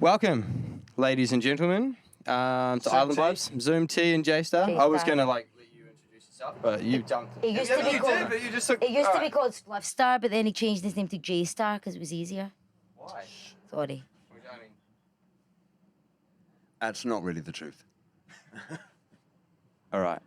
Welcome, ladies and gentlemen, to Island Vibes, Soom T and JStar. I was going to let you introduce yourself, but you've jumped. It used to be called Spliff Star, but then he changed his name to JStar because it was easier. Why? Sorry. That's not really the truth. All right.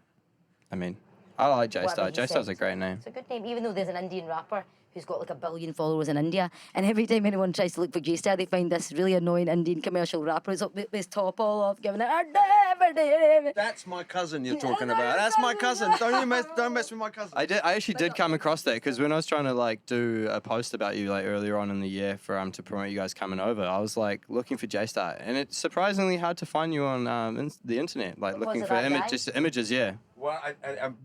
I mean, I like JStar. JStar's a great name. It's a good name, even though there's an Indian rapper who's got like 1 billion followers in India, and every time anyone tries to look for JStar, they find this really annoying Indian commercial rapper who's up with his top all off, giving it. That's my cousin you're talking about. That's my cousin. Don't mess with my cousin. I actually did come across that because when I was trying to like do a post about you like earlier on in the year for to promote you guys coming over, I was like looking for JStar, and it's surprisingly hard to find you on the internet, like looking for images. Yeah. Well,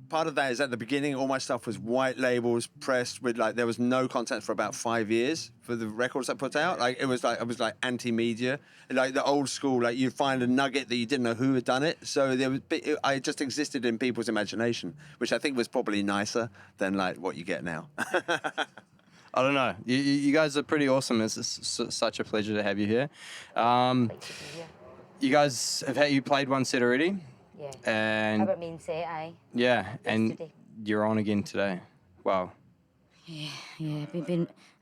part of that is at the beginning, all my stuff was white labels pressed with like there was no content for about 5 years for the records I put out. Like it was like anti-media, like the old school. Like you'd find a nugget that you didn't know who had done it. So I just existed in people's imagination, which I think was probably nicer than like what you get now. I don't know. You guys are pretty awesome. It's such a pleasure to have you here. You guys you played one set already. Yeah. And about main set, aye. Yeah, Yesterday. and you're on again today. Wow. Yeah.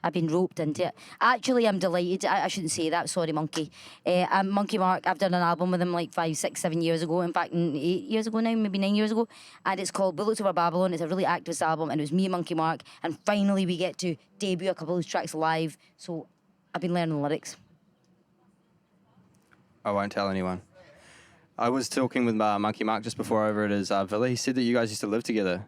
I've been roped into it. Actually, I'm delighted. I shouldn't say that. Sorry, Monkey. Monkey Mark. I've done an album with him like 5, 6, 7 years ago. In fact, 8 years ago now, maybe 9 years ago. And it's called Bullets Over Babylon. It's a really activist album, and it was me and Monkey Mark. And finally, we get to debut a couple of those tracks live. So I've been learning the lyrics. I won't tell anyone. I was talking with Monkey Mark just before over at his villa. He said that you guys used to live together.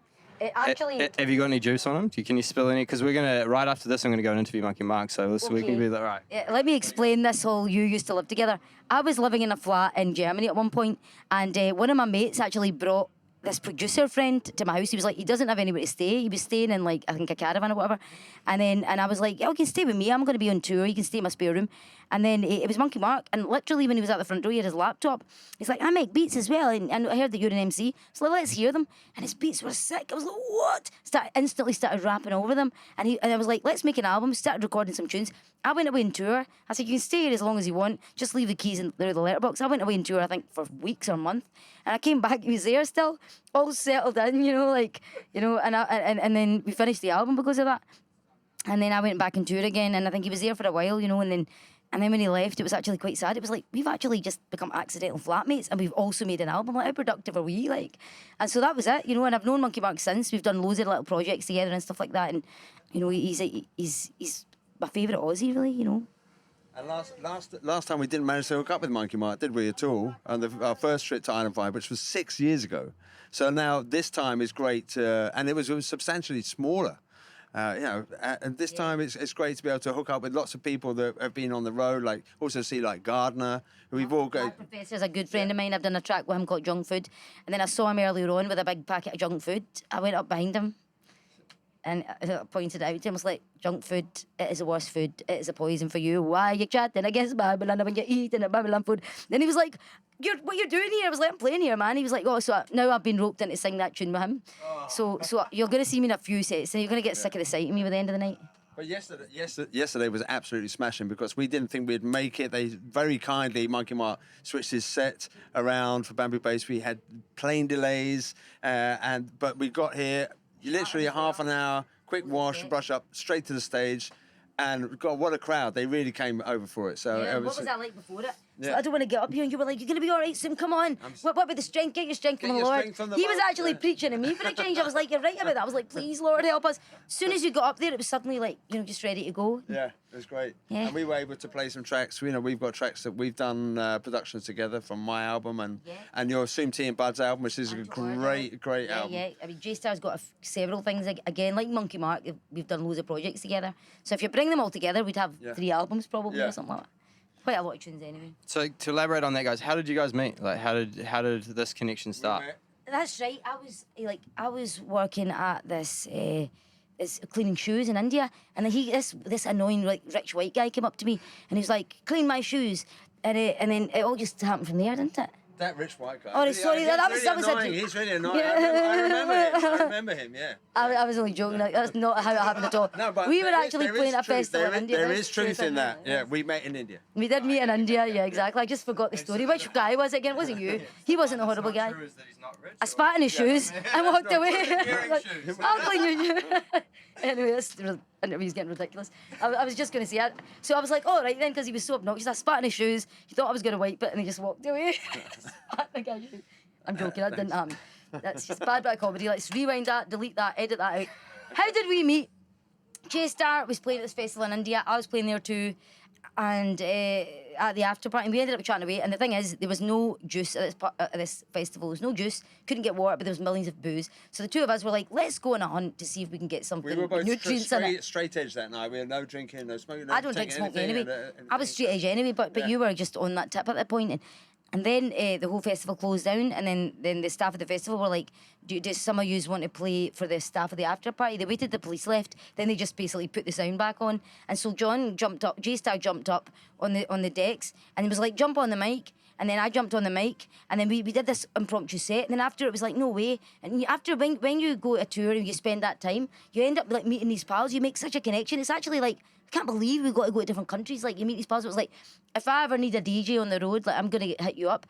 Actually... Have you got any juice on him? Can you spill any? Because we're going to, right after this, I'm going to go and interview Monkey Mark, so we can be like, right. Let me explain this whole you used to live together. I was living in a flat in Germany at one point, and one of my mates actually brought this producer friend to my house. He was like, he doesn't have anywhere to stay. He was staying in like, I think a caravan or whatever. And I was like, you can stay with me. I'm going to be on tour. You can stay in my spare room. And then it was Monkey Mark. And literally when he was at the front door, he had his laptop. He's like, I make beats as well. And I heard that you're an MC. So let's hear them. And his beats were sick. I was like, what? Instantly started rapping over them. And I was like, let's make an album. Started recording some tunes. I went away on tour. I said, you can stay here as long as you want. Just leave the keys in the letterbox. I went away on tour, I think, for weeks or months. And I came back, he was there still, all settled in, and then we finished the album because of that. And then I went back on tour again, and I think he was there for a while, and then when he left, it was actually quite sad. It was like, we've actually just become accidental flatmates, and we've also made an album. Like, how productive are we? Like, and so that was it, and I've known Monkey Mark since. We've done loads of little projects together and stuff like that, and, he's my favourite Aussie, really, And last time we didn't manage to hook up with Monkey Mark, did we at all? On our first trip to Island Vibe, which was 6 years ago. So now this time is great, and it was substantially smaller. And this time it's great to be able to hook up with lots of people that have been on the road, like also see like Gardner, who we've all got. Professor's a good friend of mine. I've done a track with him called Junk Food, and then I saw him earlier on with a big packet of junk food. I went up behind him and I pointed out to him, I was like, junk food, it is the worst food, it is a poison for you. Why are you chatting against Babylon when you're eating a Babylon food? Then he was like, what you're doing here? I was like, I'm playing here, man. He was like, so now I've been roped in to sing that tune with him. So you're going to see me in a few sets, and you're going to get sick of the sight of me by the end of the night. But yesterday was absolutely smashing because we didn't think we'd make it. They very kindly, Monkey Mark, switched his set around for Bamboo Bass. We had plane delays, but we got here literally half an hour, quick wash, brush up, straight to the stage. And God, what a crowd. They really came over for it. So what was that like before it? So I don't want to get up here, and you were like, you're going to be all right, Soom, come on. What about the strength? Get your strength from the Lord. He was actually preaching to me for a change. I was like, you're right about that. I was like, please, Lord, help us. As soon as you got up there, it was suddenly like, just ready to go. Yeah, it was great. Yeah. And we were able to play some tracks. We've got tracks that we've done productions together from my album and your Soom T and Bud's album, which is a great album. Yeah, I mean, JStar's got several things, again, like Monkey Mark, we've done loads of projects together. So if you bring them all together, we'd have 3 albums probably or something like that. Quite a lot of tunes anyway. So to elaborate on that, guys, how did you guys meet? Like, how did this connection start? That's right. I was working at this cleaning shoes in India, and this annoying rich white guy came up to me, and he was like, "Clean my shoes," and then it all just happened from there, didn't it? That rich white guy. Oh, sorry, that was annoying. He's really annoying. I remember him. Yeah. I was only joking. Like, that's not how it happened at all. No, but we were actually playing a festival in India. There is truth in that. Yeah, we met in India. We did meet in India. Yeah, exactly. I just forgot the story. Which guy was it again? Wasn't you? He wasn't a horrible guy. I spat in his shoes and walked away. I'll clean your shoes. Anyway, this interview's getting ridiculous. I was just going to say that. So I was like, all right then, because he was so obnoxious. I spat in his shoes. He thought I was going to wipe it, and he just walked away. Spat in the guy's shoes. I'm joking. That didn't happen. That's just bad bit of comedy. Let's rewind that, delete that, edit that out. How did we meet? JStar was playing at this festival in India. I was playing there too. And at the after party, we ended up chatting away. And the thing is, there was no juice at this festival. There was no juice. Couldn't get water, but there was millions of booze. So the two of us were like, let's go on a hunt to see if we can get something. We were both nutrients in it. straight edge that night. We had no drinking, no smoking. No I don't drink smoking anything, anyway. I was straight edge anyway, but you were just on that tip at that point. And then the whole festival closed down, and then the staff of the festival were like, does some of you want to play for the staff of the after party? They waited, the police left, then they just basically put the sound back on. And so John jumped up, JStar jumped up on the decks, and he was like, jump on the mic. And then I jumped on the mic, and then we did this impromptu set. And then after, it was like, no way. And after, when you go a tour and you spend that time, you end up like meeting these pals. You make such a connection. It's actually like, I can't believe we've got to go to different countries. Like, you meet these pals. It was like, if I ever need a DJ on the road, like, I'm going to hit you up.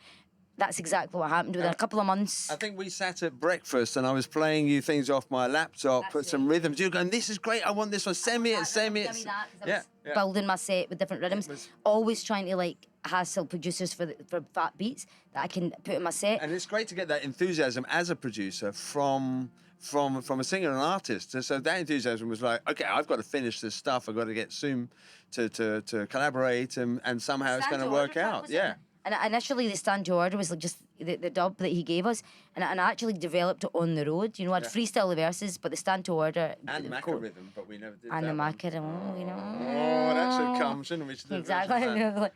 That's exactly what happened within a couple of months. I think we sat at breakfast and I was playing you things off my laptop, put some rhythms. You were going, this is great, I want this one, send me it. Give me that, 'cause I was building my set with different rhythms. Always trying to like hassle producers for fat beats that I can put in my set. And it's great to get that enthusiasm as a producer from a singer and an artist. So that enthusiasm was like, okay, I've got to finish this stuff. I've got to get Soom to collaborate, and somehow it's going to work out. Yeah. And initially, the stand to order was like just the dub that he gave us, and I actually developed it on the road. You know, I'd freestyle the verses, but the stand to order and Macca rhythm, but we never did. And that the Macca rhythm, you know. Oh, that should come, shouldn't we? Exactly.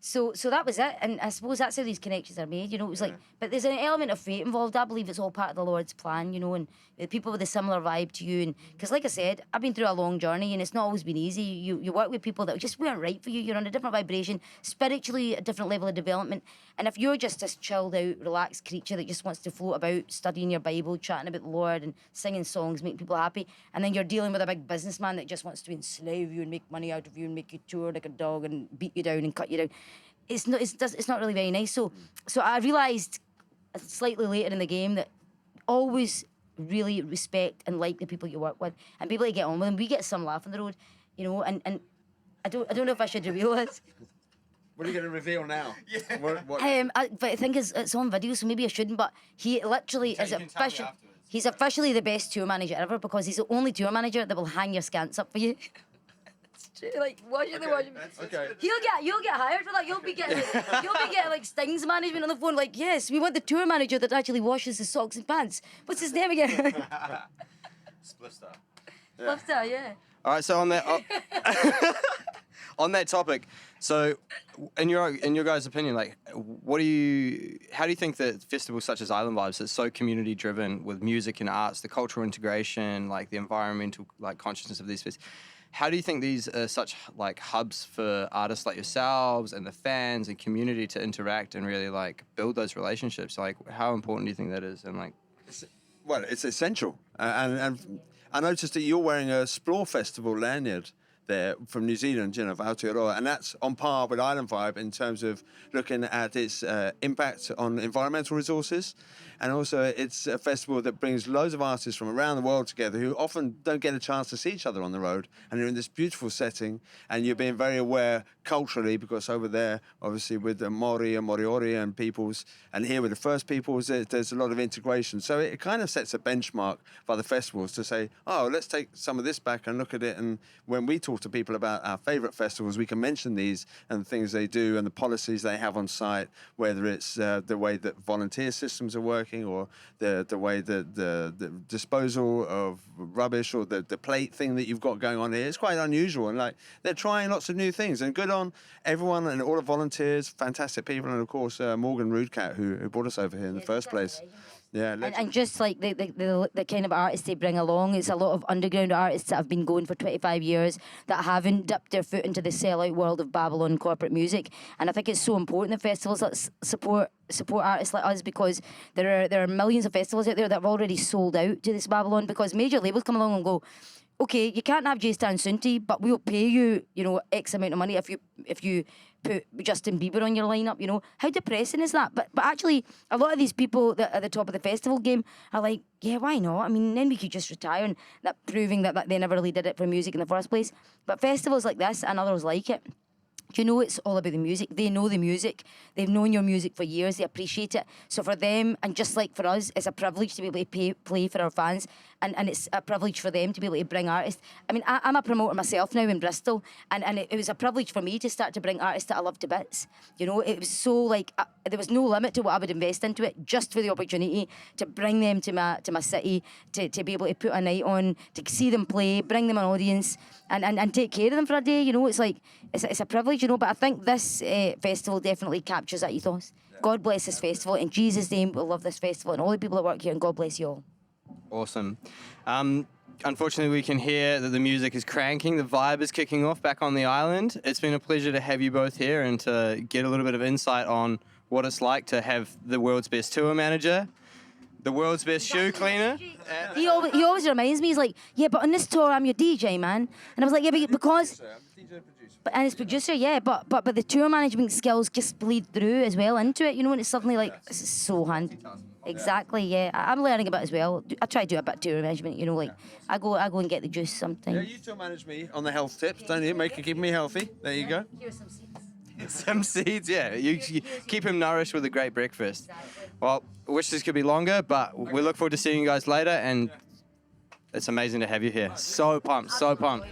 So that was it, and I suppose that's how these connections are made. You know, it was like, but there's an element of fate involved. I believe it's all part of the Lord's plan. You know, and the people with a similar vibe to you, and because like I said, I've been through a long journey, and it's not always been easy. You work with people that just weren't right for you. You're on a different vibration, spiritually, a different level of development. And if you're just this chilled out, relaxed creature that just wants to float about, studying your Bible, chatting about the Lord, and singing songs, making people happy, and then you're dealing with a big businessman that just wants to enslave you and make money out of you and make you tour like a dog and beat you down and cut you down. It's not really very nice. So I realised slightly later in the game that always really respect and like the people you work with and people you get on with. And we get some laugh on the road, you know. And I don't know if I should reveal this. What are you going to reveal now? Yeah. What? But I think it's on video, so maybe I shouldn't. But he literally is official. He's officially the best tour manager ever because he's the only tour manager that will hang your scants up for you. Like washing the washing. Okay. You'll get hired for that. You'll be getting like Sting's management on the phone. Like, yes, we want the tour manager that actually washes his socks and pants. What's his name again? Spliffstar. Spliffstar, yeah. All right, so on that on that topic, so in your guys' opinion, like, how do you think that festivals such as Island Vibes, that's so community driven with music and arts, the cultural integration, like the environmental like consciousness of these festivals, how do you think these are such like hubs for artists like yourselves and the fans and community to interact and really like build those relationships? Like, how important do you think that is? And like, well, it's essential. And I noticed that you're wearing a Splore Festival lanyard there from New Zealand, you know, for Aotearoa, and that's on par with Island Vibe in terms of looking at its impact on environmental resources. And also it's a festival that brings loads of artists from around the world together who often don't get a chance to see each other on the road. And you're in this beautiful setting and you're being very aware culturally, because over there, obviously with the Māori and Moriori and peoples, and here with the First Peoples, there's a lot of integration. So it kind of sets a benchmark by the festivals to say, oh, let's take some of this back and look at it. And when we talk to people about our favourite festivals, we can mention these and the things they do and the policies they have on site, whether it's the way that volunteer systems are working, or the way that the disposal of rubbish, or the plate thing that you've got going on here. It's quite unusual, and like they're trying lots of new things, and good on everyone and all the volunteers, fantastic people, and of course Morgan Rudcat who brought us over here in the first place. Yeah, And just like the kind of artists they bring along, it's a lot of underground artists that have been going for 25 years that haven't dipped their foot into the sellout world of Babylon corporate music. And I think it's so important that festivals that support artists like us, because there are millions of festivals out there that have already sold out to this Babylon, because major labels come along and go, okay, you can't have JStar and SoomT, but we'll pay you, X amount of money if you put Justin Bieber on your lineup. How depressing is that? But actually, a lot of these people that are at the top of the festival game are like, yeah, why not? I mean, then we could just retire, and that proving that they never really did it for music in the first place. But festivals like this and others like it, it's all about the music. They know the music. They've known your music for years. They appreciate it. So for them, and just like for us, it's a privilege to be able to play for our fans. And it's a privilege for them to be able to bring artists. I mean, I'm a promoter myself now in Bristol, and it was a privilege for me to start to bring artists that I love to bits. It was so like, there was no limit to what I would invest into it, just for the opportunity to bring them to my city, to be able to put a night on, to see them play, bring them an audience, and take care of them for a day. It's like, it's a privilege, but I think this festival definitely captures that ethos. God bless this festival. In Jesus' name, we love this festival, and all the people that work here, and God bless you all. Awesome. Unfortunately, we can hear that the music is cranking. The vibe is kicking off back on the island. It's been a pleasure to have you both here and to get a little bit of insight on what it's like to have the world's best tour manager, the world's best shoe cleaner. He always reminds me, he's like, yeah, but on this tour, I'm your DJ, man. And I was like, yeah, because... And his producer, yeah, but the tour management skills just bleed through as well into it, and it's suddenly like, this is so handy. Exactly, yeah. I'm learning about it as well. I try to do a bit of tour management, I go and get the juice sometimes. Yeah, you tour manage me on the health tips, don't you? Keep me healthy. There you go. Here's some seeds. Some seeds, yeah. You keep him nourished with a great breakfast. Well, I wish this could be longer, but we look forward to seeing you guys later, and it's amazing to have you here. So pumped, so pumped.